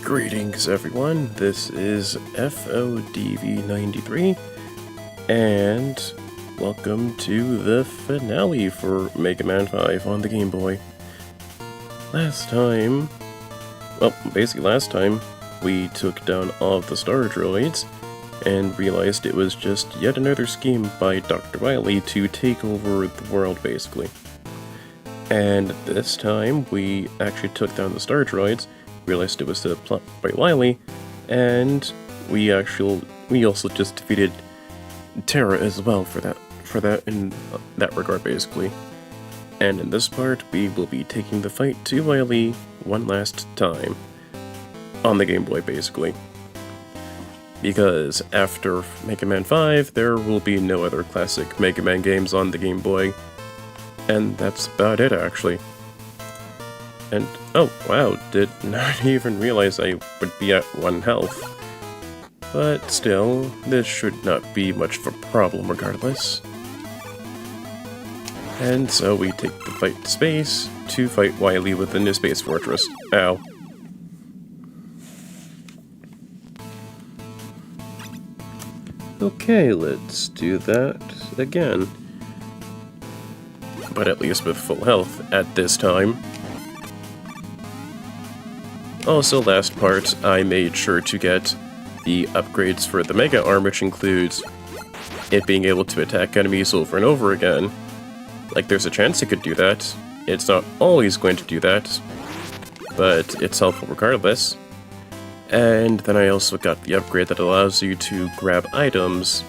Greetings everyone, this is FODV93, and welcome to the finale for Mega Man 5 on the Game Boy. Last time, we took down all of the Star Droids, and realized it was just yet another scheme by Dr. Wily to take over the world, basically. And this time, we actually took down the Star Droids, realized it was the plot by Wily, and we also just defeated Terra as well for that in that regard, basically. And in this part, we will be taking the fight to Wily one last time on the Game Boy, basically. Because after Mega Man 5, there will be no other classic Mega Man games on the Game Boy, and that's about it, actually. And, oh wow, did not even realize I would be at 1 health. But still, this should not be much of a problem regardless. And so we take the fight to space to fight Wily within the Space Fortress. Ow. Okay, let's do that again. But at least with full health at this time. Also, last part, I made sure to get the upgrades for the Mega Arm, which includes it being able to attack enemies over and over again. Like, there's a chance it could do that. It's not always going to do that, but it's helpful regardless. And then I also got the upgrade that allows you to grab items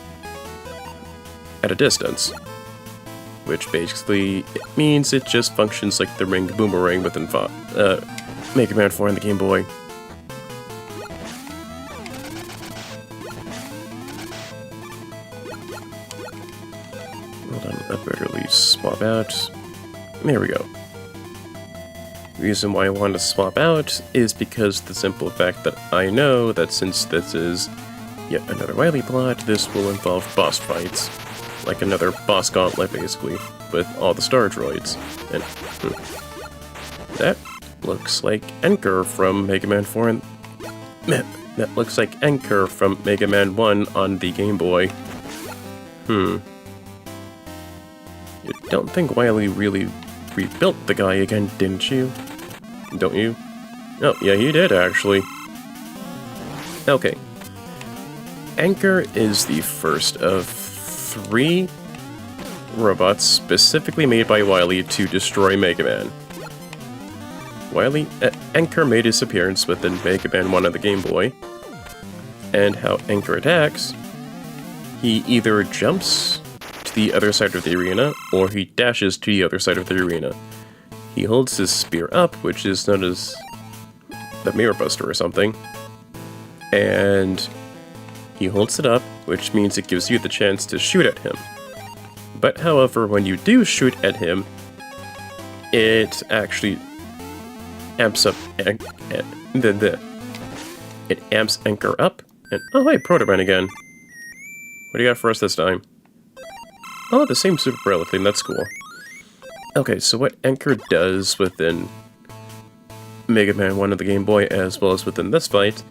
at a distance, which basically means it just functions like the ring boomerang within Mega Man 4 on the Game Boy. Hold on, I better at least swap out. There we go. The reason why I want to swap out is because the simple fact that I know that since this is yet another Wily plot, this will involve boss fights. Like another boss gauntlet, basically, with all the Star Droids. And that looks like Anchor from Mega Man 4 and that looks like Anchor from Mega Man 1 on the Game Boy. You don't think Wily really rebuilt the guy again, didn't you? Don't you? Oh, yeah, he did, actually. Okay. Anchor is the first of 3 robots specifically made by Wily to destroy Mega Man. Anchor made his appearance within Mega Man 1 on the Game Boy, and how Anchor attacks, he either jumps to the other side of the arena, or he dashes to the other side of the arena. He holds his spear up, which is known as the Mirror Buster or something, and he holds it up, which means it gives you the chance to shoot at him. But however, when you do shoot at him, it actually amps up it amps Anchor up, and oh hey, Protoman again. What do you got for us this time? Oh, the same Super Relic thing, that's cool. Okay, so what Anchor does within Mega Man 1 of the Game Boy, as well as within this fight,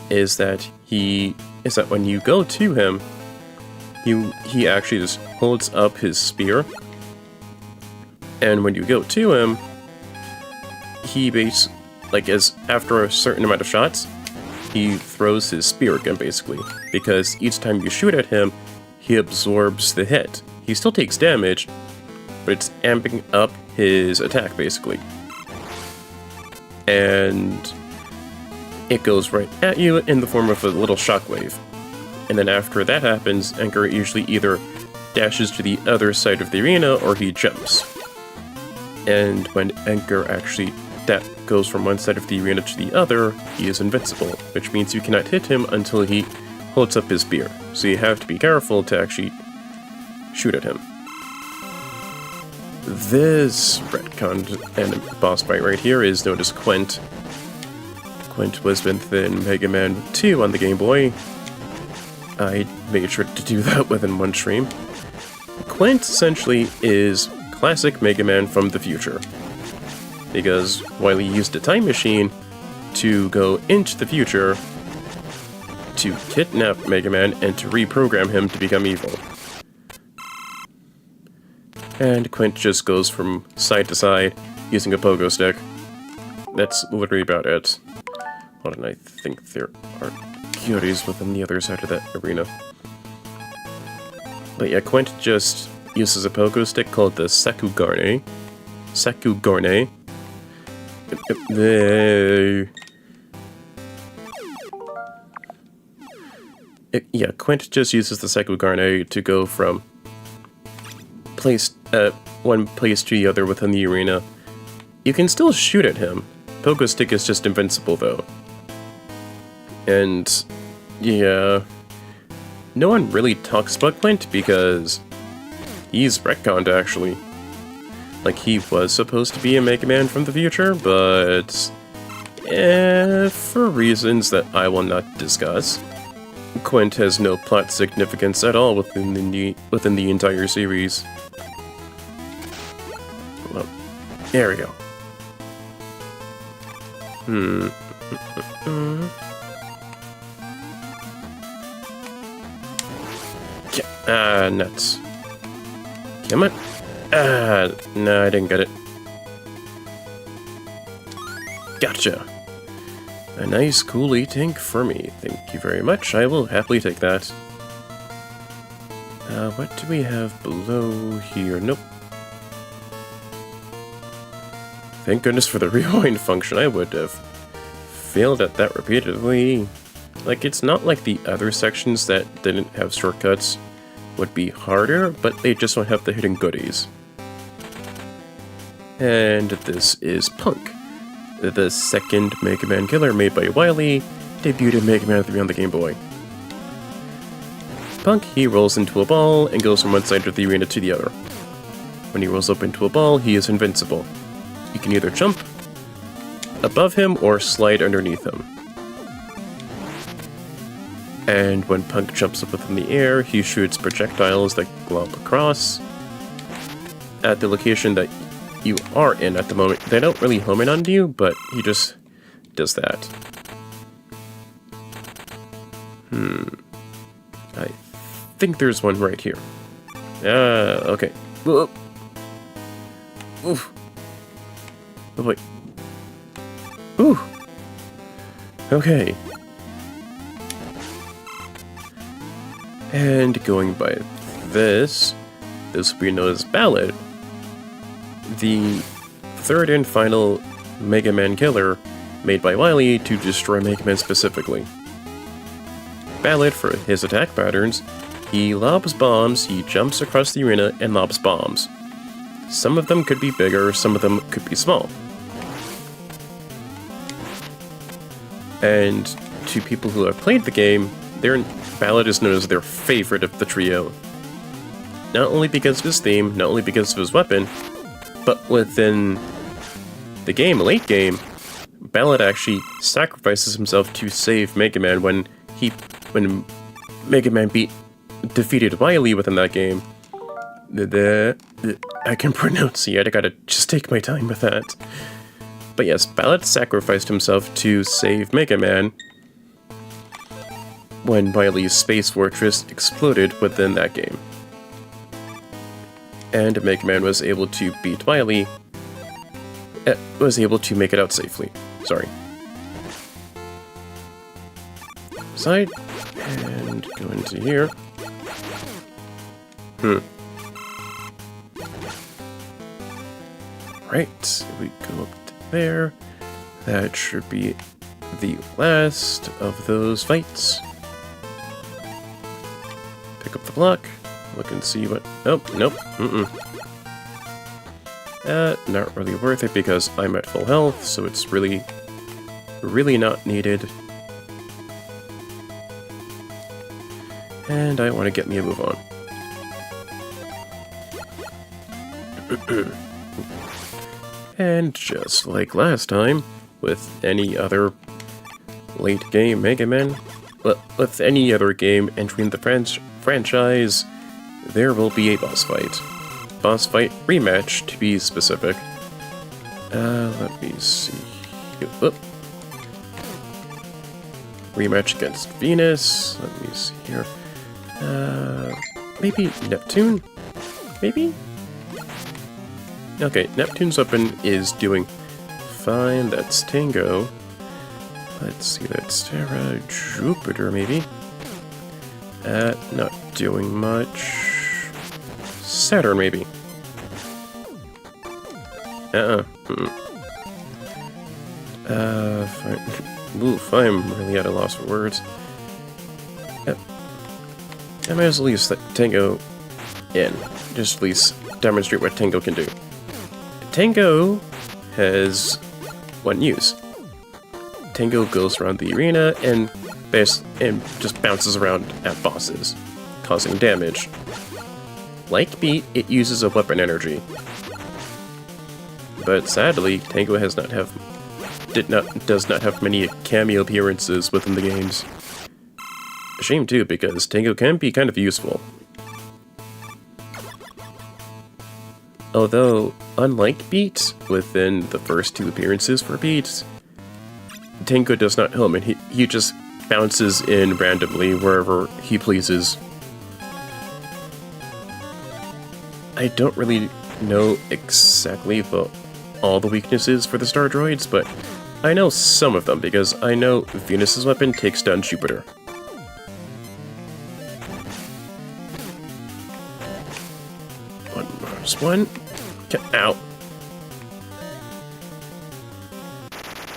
is that when you go to him, he actually just holds up his spear, and when you go to him, he after a certain amount of shots, he throws his spear again, basically, because each time you shoot at him, he absorbs the hit. He still takes damage, but it's amping up his attack, basically. And it goes right at you in the form of a little shockwave. And then after that happens, Anchor usually either dashes to the other side of the arena, or he jumps. And when Anchor actually goes from one side of the arena to the other, he is invincible, which means you cannot hit him until he holds up his spear. So you have to be careful to actually shoot at him. This retconned and boss fight right here is known as Quint. Quint was within Mega Man 2 on the Game Boy. I made sure to do that within one stream. Quint essentially is classic Mega Man from the future, because Wily used a time machine to go into the future to kidnap Mega Man and to reprogram him to become evil. And Quint just goes from side to side using a pogo stick. That's literally about it. Hold on, I think there are cuties within the other side of that arena. But yeah, Quint just uses a pogo stick called the Sakugarne. Sakugarne. Yeah, Quint just uses the Sakugarne to go from one place to the other within the arena. You can still shoot at him. Pogo stick is just invincible though. And yeah, no one really talks about Quint because he's retconned actually. Like, he was supposed to be a Mega Man from the future, but for reasons that I will not discuss, Quint has no plot significance at all within the entire series. Well, there we go. Nuts. Come on. No, I didn't get it. Gotcha. A nice cool E-Tank for me. Thank you very much. I will happily take that. What do we have below here? Nope. Thank goodness for the rewind function. I would have failed at that repeatedly. Like, it's not like the other sections that didn't have shortcuts would be harder, but they just don't have the hidden goodies. And this is Punk, the second Mega Man killer made by Wily, debuted in Mega Man 3 on the Game Boy. Punk, he rolls into a ball and goes from one side of the arena to the other. When he rolls up into a ball, he is invincible. You can either jump above him or slide underneath him. And when Punk jumps up within the air, he shoots projectiles that glop across at the location that you are in at the moment. They don't really home in on you, but he just does that. I think there's one right here. Okay. Whoa. Oof. Oh, wait. Ooh. Okay. And going by this will be known as Ballad, the third and final Mega Man killer made by Wily to destroy Mega Man specifically. Ballad, for his attack patterns, he lobs bombs, he jumps across the arena and lobs bombs. Some of them could be bigger, some of them could be small. And to people who have played the game, Ballad is known as their favorite of the trio. Not only because of his theme, not only because of his weapon, but within the game, late game, Ballad actually sacrifices himself to save Mega Man when Mega Man defeated Wily within that game. I can pronunciate, I gotta just take my time with that. But yes, Ballad sacrificed himself to save Mega Man when Wily's Space Fortress exploded within that game. And Mega Man was able to beat Wily, was able to make it out safely. Sorry. Side, and go into here. Right, we go up to there. That should be the last of those fights. Pick up the block, look and see what... Nope. Not really worth it because I'm at full health, so it's really not needed. And I want to get me a move on. And just like last time, with any other late game Mega Man, with any other game entering the franchise, there will be a boss fight. Boss fight rematch, to be specific. Let me see. rematch against Venus. Let me see here. Maybe Neptune? Maybe? Okay, Neptune's weapon is doing fine. That's Tango. Let's see, that's Terra. Jupiter, maybe? Not doing much. Saturn, maybe? Fine. Oof, I'm really at a loss for words. I might as well at least let Tango in. Just at least demonstrate what Tango can do. Tango has one use. Tango goes around the arena and just bounces around at bosses, causing damage. Like Beat, it uses a weapon energy. But sadly, Tango does not have many cameo appearances within the games. A shame too, because Tango can be kind of useful. Although, unlike Beat, within the first two appearances for Beat, Tango does not helm, and he just bounces in randomly wherever he pleases. I don't really know exactly all the weaknesses for the Star Droids, but I know some of them, because I know Venus's weapon takes down Jupiter. One. Ow.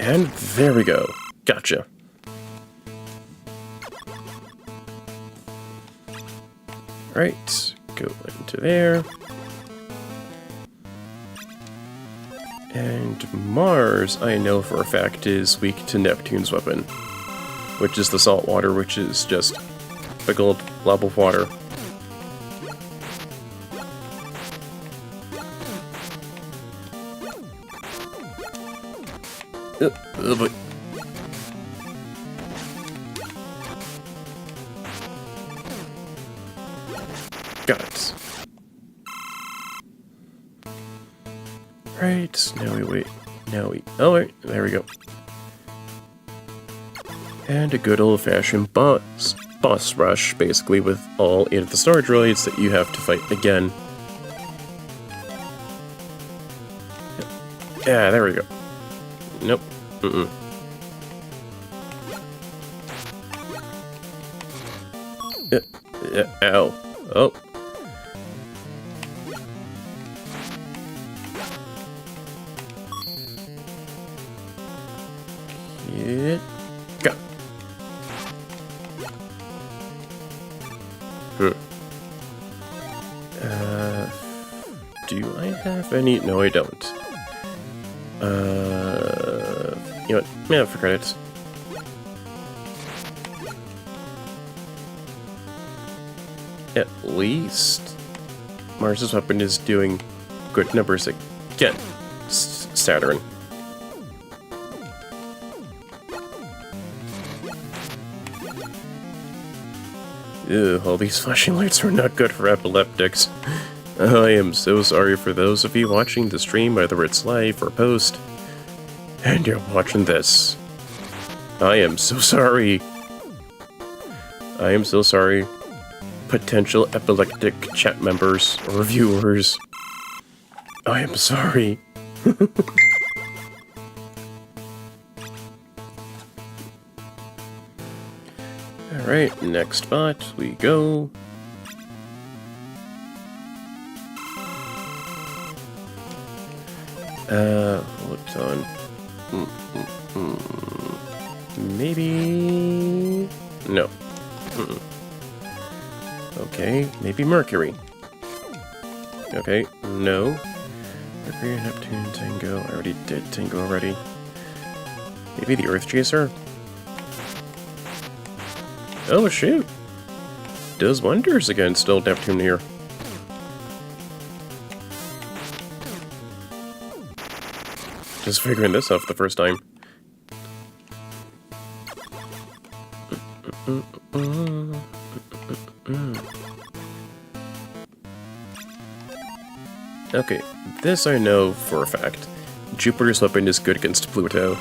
And there we go. Gotcha. Right. Go into there. And Mars, I know for a fact, is weak to Neptune's weapon, which is the salt water, which is just a gold blob of water. But got it. Right, now we wait. Oh wait, there we go. And a good old-fashioned boss rush, basically, with all 8 of the Star Droids that you have to fight again. Yeah, there we go. Nope. Ow. Oh. Go. Do I have any? No, I don't. You know what? Yeah, for credits. At least Mars's weapon is doing good numbers against Saturn. Ew, all these flashing lights are not good for epileptics. I am so sorry for those of you watching the stream, whether it's live or post, and you're watching this. I am so sorry. I am so sorry. Potential epileptic chat members or viewers. I am sorry. Alright, next spot we go. Hold on. Maybe... No. Okay, maybe Mercury. Okay, no. Mercury, Neptune, Tango. I already did Tango already. Maybe the Earth Chaser? Oh, shoot! Does wonders against old Neptune here. Just figuring this out for the first time. Okay, this I know for a fact. Jupiter's weapon is good against Pluto.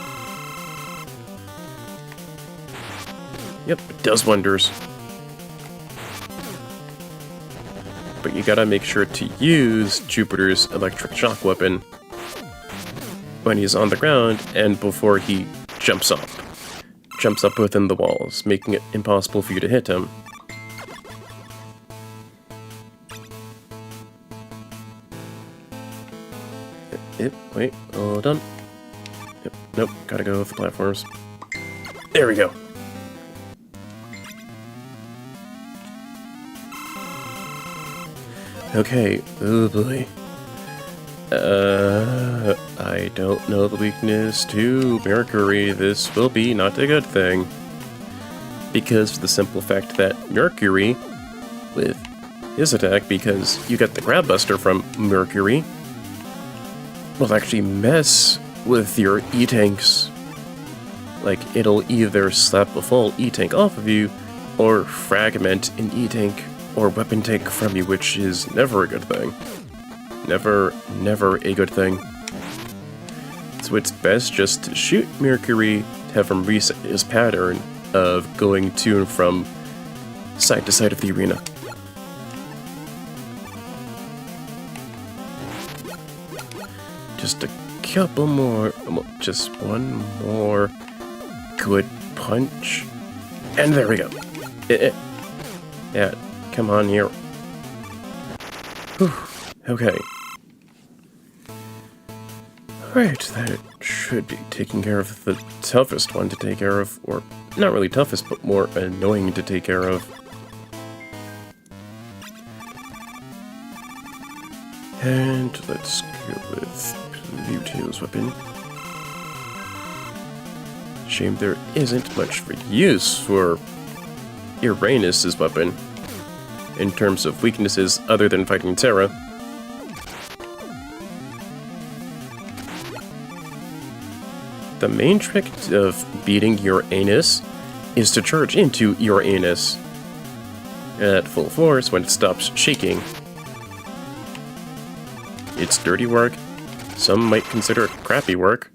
Yep, it does wonders. But you gotta make sure to use Jupiter's electric shock weapon when he's on the ground and before he jumps up. Jumps up within the walls, making it impossible for you to hit him. Yep, wait, hold on. Yep, nope, gotta go with the platforms. There we go. Okay, oh boy. I don't know the weakness to Mercury. This will be not a good thing. Because of the simple fact that Mercury, with his attack, because you get the Grab Buster from Mercury, will actually mess with your E-Tanks. Like, it'll either slap a full E-Tank off of you, or fragment an E-Tank or weapon tank from you, which is never a good thing. Never a good thing. So it's best just to shoot Mercury, to have him reset his pattern of going to and from side to side of the arena. Just a couple more, just one more good punch, and there we go. Yeah, come on here. Whew. Okay. Alright, that should be taking care of the toughest one to take care of, or not really toughest, but more annoying to take care of. And let's go with Pluto's weapon. Shame there isn't much for use for Uranus's weapon in terms of weaknesses other than fighting Terra. The main trick of beating Uranus is to charge into Uranus at full force when it stops shaking. It's dirty work, some might consider it crappy work,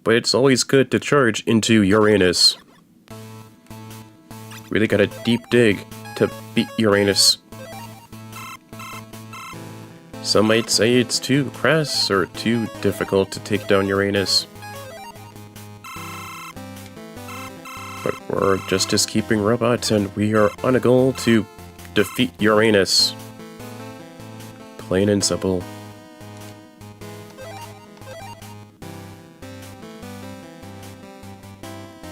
but it's always good to charge into Uranus. Really gotta deep dig to beat Uranus. Some might say it's too crass or too difficult to take down Uranus. But we're just as keeping robots, and we are on a goal to defeat Uranus. Plain and simple.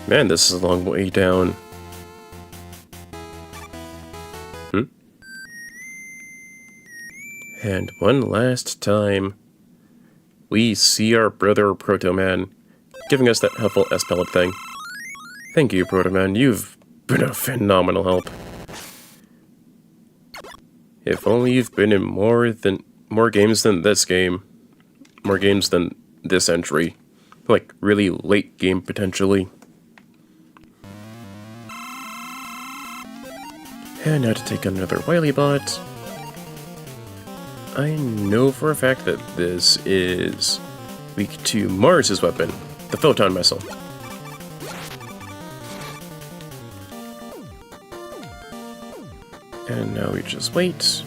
Man, this is a long way down. And one last time, we see our brother Proto-Man giving us that helpful S-pellet thing. Thank you, Proto-Man. You've been a phenomenal help. If only you've been in more games than this game. More games than this entry. Like, really late game, potentially. And now to take another Wily bot. I know for a fact that this is weak to Mars's weapon, the Photon Missile. And now we just wait.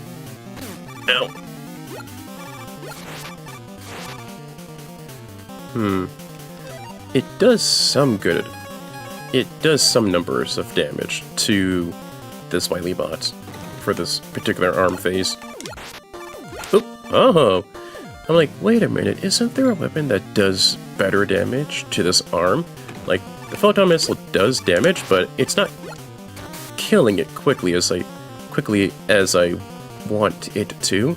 Ow. It does some good. It does some numbers of damage to this Wily bot for this particular arm phase. Oh! I'm like, wait a minute, isn't there a weapon that does better damage to this arm? Like, the Photon Missile does damage, but it's not killing it quickly as I want it to.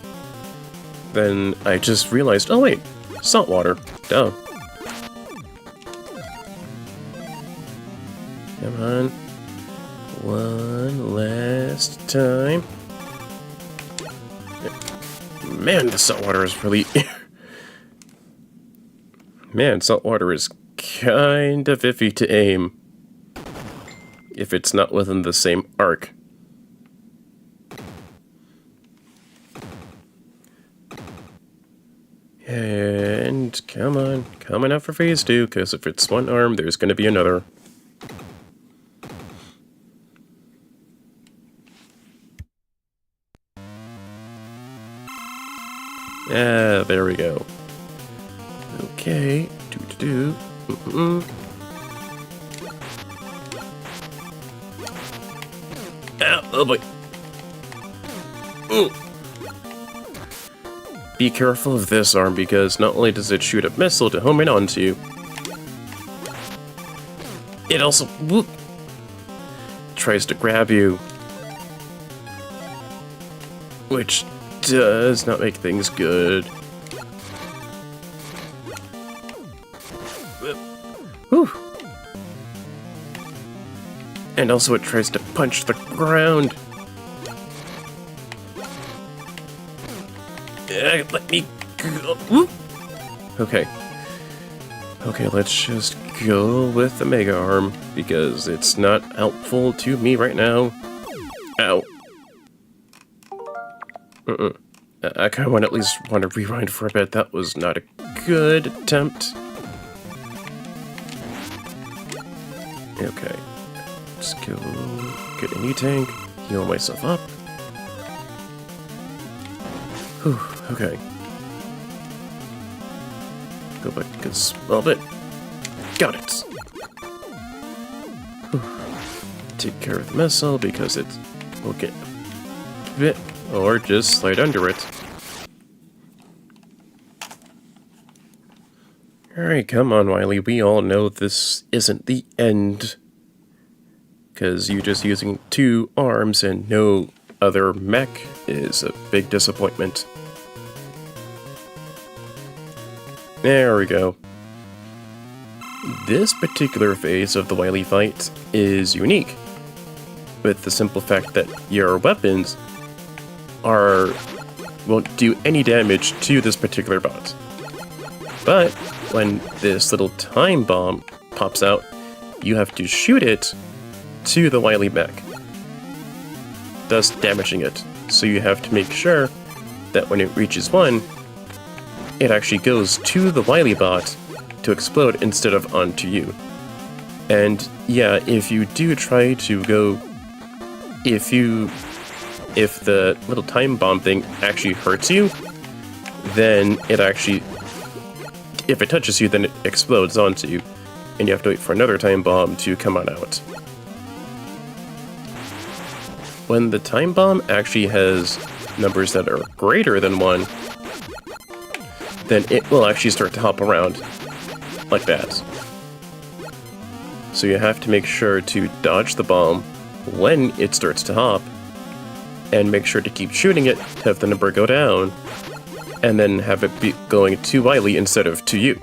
Then I just realized, oh wait, salt water. Duh. Come on. One last time. Man, the salt water is really... Man, salt water is kind of iffy to aim if it's not within the same arc. And come on, coming up for phase 2, because if it's one arm, there's going to be another. Ah, there we go. Okay. Do-do-do. Ah, oh boy. Ooh. Be careful of this arm because not only does it shoot a missile to home in onto you, it also whoop, tries to grab you, which does not make things good. Whew. And also it tries to punch the ground. Let me go. Whoop. Okay. Okay, let's just go with the Mega Arm, because it's not helpful to me right now. Ow. I kind of at least want to rewind for a bit. That was not a good attempt. Okay. Let's go get an E-Tank, heal myself up. Whew, okay. Go back a small bit. Got it! Whew. Take care of the missile because it will get bit, or just slide under it. Alright, come on, Wily. We all know this isn't the end. Because you just using 2 arms and no other mech is a big disappointment. There we go. This particular phase of the Wily fight is unique, with the simple fact that your weapons won't do any damage to this particular bot. But when this little time bomb pops out, you have to shoot it to the Wily mech, thus damaging it. So you have to make sure that when it reaches 1, it actually goes to the Wily bot to explode instead of onto you. And yeah, if you do try to go, if the little time bomb thing actually hurts you, then it actually, if it touches you, then it explodes onto you, and you have to wait for another time bomb to come on out. When the time bomb actually has numbers that are greater than 1, then it will actually start to hop around, like that. So you have to make sure to dodge the bomb when it starts to hop, and make sure to keep shooting it to have the number go down, and then have it be going to Wily instead of to you.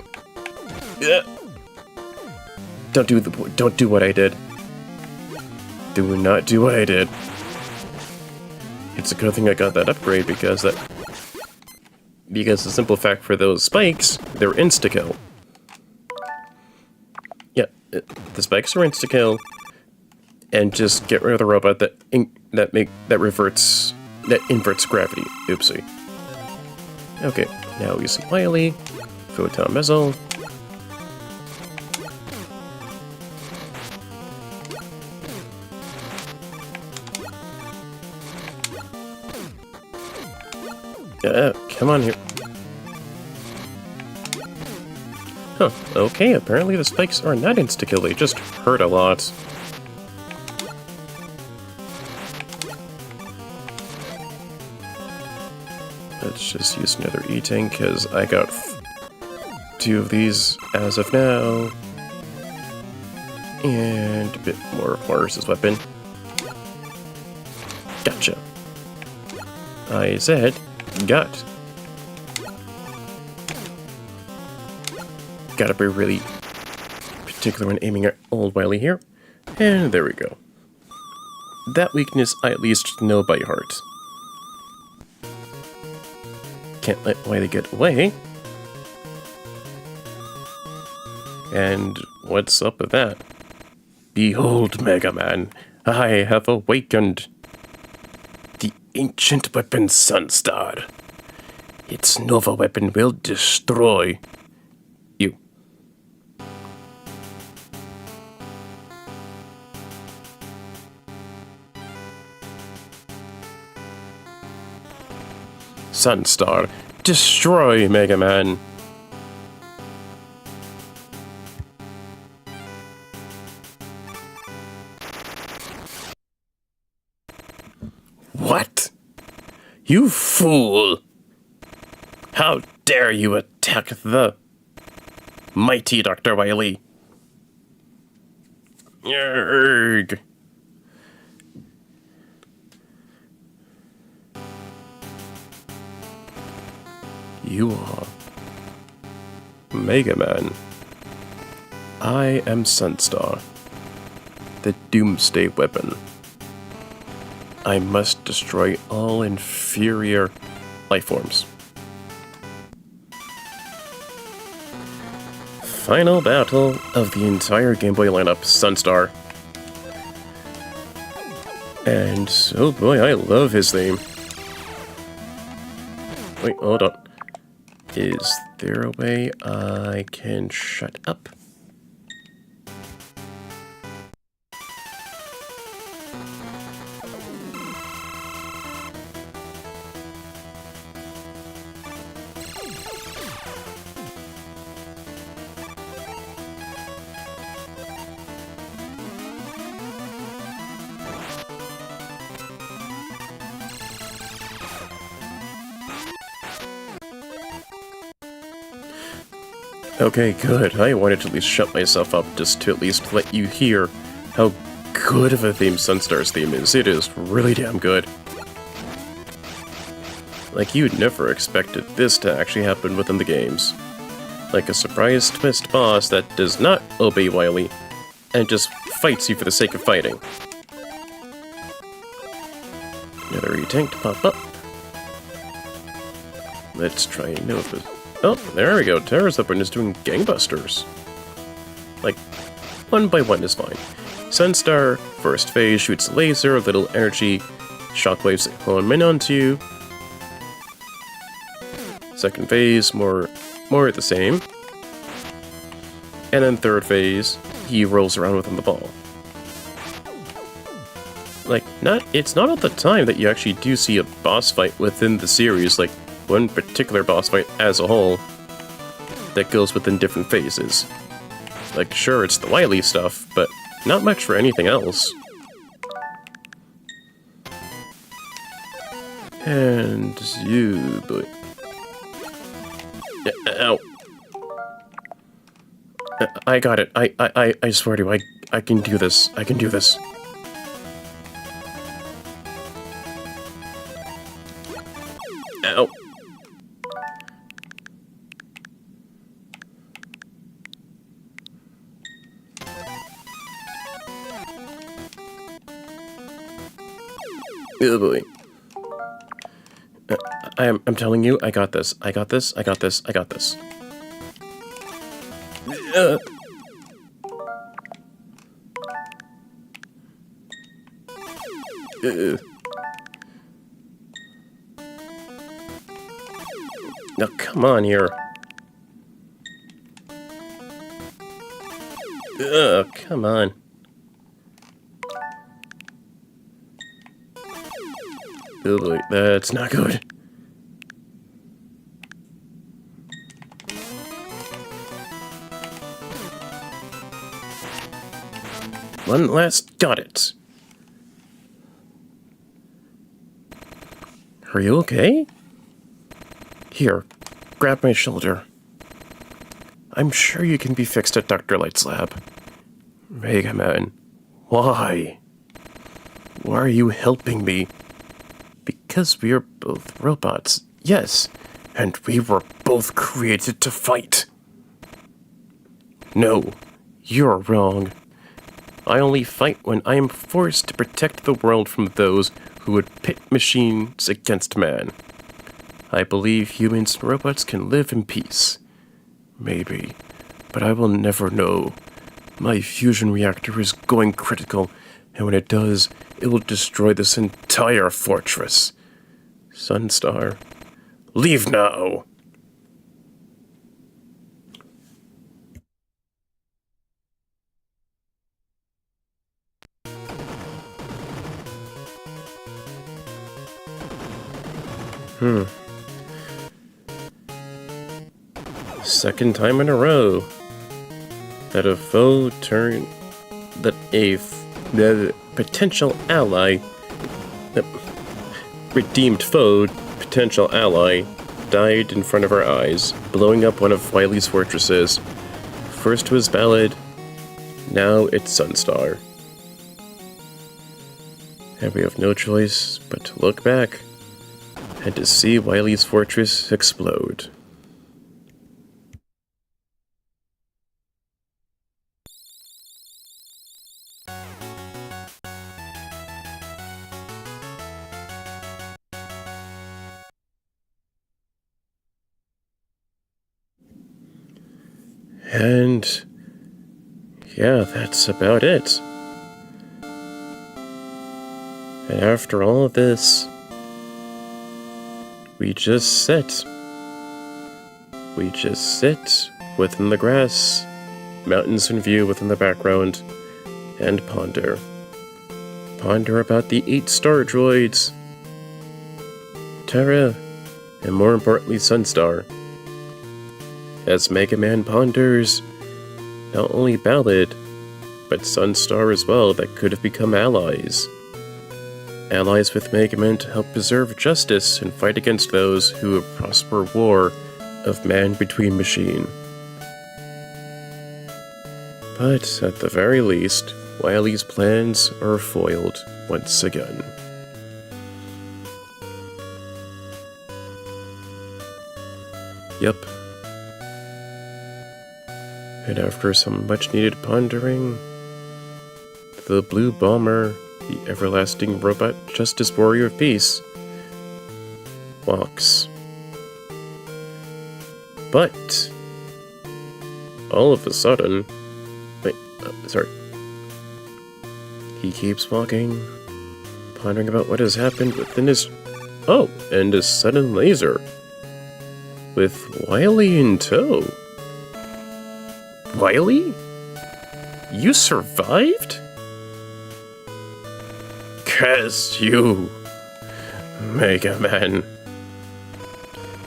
Don't do what I did. Do not do what I did. It's a good thing I got that upgrade because the simple fact for those spikes, they're insta-kill. Yeah, the spikes are insta-kill, and just get rid of the robot that inverts gravity. Oopsie. Okay, now we see Wily, photon missile. Come on here. Huh, okay, apparently the spikes are not insta-kill, they just hurt a lot. Let's just use another E-Tank, because I got 2 of these as of now. And a bit more of Mars's weapon. Gotcha. I said, got. Gotta be really particular when aiming at old Wily here. And there we go. That weakness I at least know by heart. Can't let Wily get away. And what's up with that? Behold, Mega Man, I have awakened the ancient weapon Sunstar. Its Nova weapon will destroy you. Sunstar, Destroy Mega Man. What? You fool! How dare you attack the mighty Dr. Wily? Yerg. You are Mega Man. I am Sunstar, the Doomsday Weapon. I must destroy all inferior life forms. Final battle of the entire Game Boy lineup, Sunstar. And, oh boy, I love his theme. Wait, hold on. Is there a way I can shut up? Okay, good. I wanted to at least shut myself up just to at least let you hear how good of a theme Sunstar's theme is. It is really damn good. Like, you'd never expected this to actually happen within the games. Like a surprise twist boss that does not obey Wily and just fights you for the sake of fighting. Another E-Tank to pop up. Let's try and know if it... Oh, there we go. Terra's Weapon is doing gangbusters. Like, one by one is fine. Sunstar, first phase, shoots a laser, little energy, shockwaves that home in onto you. Second phase, more of the same. And then third phase, he rolls around within the ball. Like, it's not all the time that you actually do see a boss fight within the series, like one particular boss fight as a whole that goes within different phases. Like, sure, it's the Wily stuff, but not much for anything else. And you, boy. Ow. I got it. I swear to you, I can do this. I can do this. Ow. Oh boy. I'm telling you, I got this. I got this. I got this. I got this. Now come on here. Come on. Oh boy, that's not good. One last, got it. Are you okay? Here, grab my shoulder. I'm sure you can be fixed at Dr. Light's lab. Mega Man, why? Why are you helping me? Because we are both robots, yes, and we were both created to fight. No, you're wrong. I only fight when I am forced to protect the world from those who would pit machines against man. I believe humans and robots can live in peace. Maybe, but I will never know. My fusion reactor is going critical, and when it does, it will destroy this entire fortress. Sunstar, leave now! Second time in a row that a the potential ally, the redeemed foe, potential ally, died in front of our eyes, blowing up one of Wily's fortresses. First was Ballad, now it's Sunstar. And we have no choice but to look back and to see Wily's fortress explode. And yeah, that's about it. And after all of this, we just sit. We just sit within the grass, mountains in view within the background, and ponder. Ponder about the 8 star droids, Terra, and more importantly, Sunstar. As Mega Man ponders not only Ballad, but Sunstar as well that could have become allies. Allies with Mega Man to help preserve justice and fight against those who would prosper war of man between machine. But at the very least, Wily's plans are foiled once again. Yep. And after some much-needed pondering, the Blue Bomber, the everlasting robot justice warrior of peace, walks. But all of a sudden, he keeps walking, pondering about what has happened within his... Oh, and a sudden laser, with Wily in tow. Wily? You survived? Curse you, Mega Man.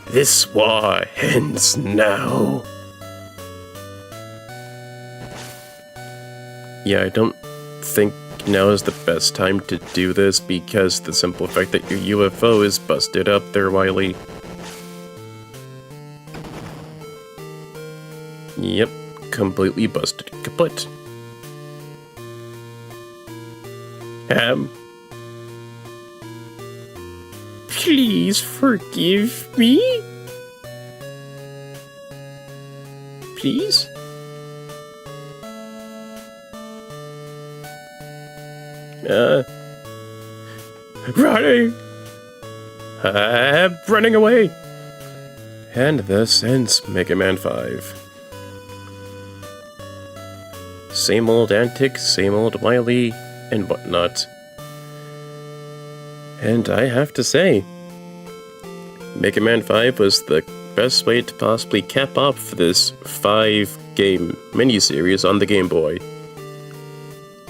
This war ends now. Yeah, I don't think now is the best time to do this because the simple fact that your UFO is busted up there, Wily. Yep, completely busted kaput. Please forgive me? Please? Running away. And this ends Mega Man 5. Same old antics, same old Wily, and whatnot. And I have to say, Mega Man 5 was the best way to possibly cap off this 5-game miniseries on the Game Boy.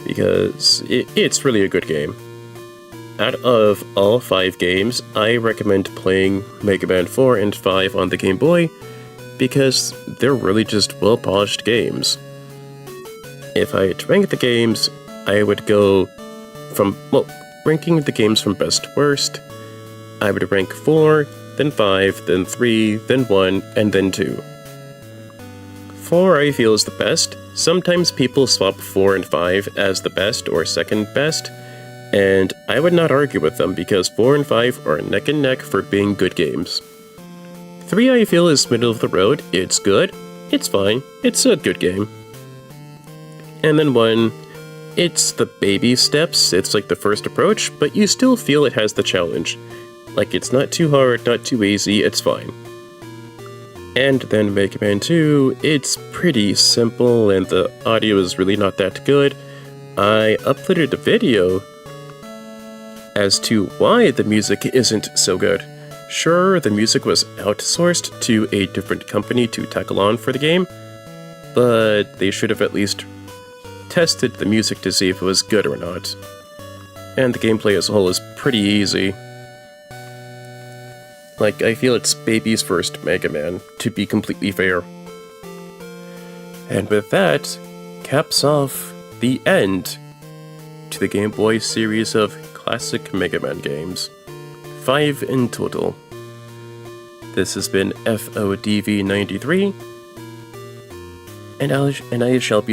Because it's really a good game. Out of all 5 games, I recommend playing Mega Man 4 and 5 on the Game Boy because they're really just well-polished games. If I had to rank the games, I would go from, ranking the games from best to worst, I would rank 4, then 5, then 3, then 1, and then 2. 4 I feel is the best. Sometimes people swap 4 and 5 as the best or second best, and I would not argue with them because 4 and 5 are neck and neck for being good games. 3 I feel is middle of the road. It's good, it's fine, it's a good game. And then 1, it's the baby steps, it's like the first approach, but you still feel it has the challenge. Like it's not too hard, not too easy, it's fine. And then Mega Man 2, it's pretty simple and the audio is really not that good. I uploaded a video as to why the music isn't so good. Sure, the music was outsourced to a different company to tackle on for the game, but they should have at least tested the music to see if it was good or not. And the gameplay as a whole is pretty easy. Like, I feel it's baby's first Mega Man, to be completely fair. And with that, caps off the end to the Game Boy series of classic Mega Man games. 5 in total. This has been FODV93, and I shall be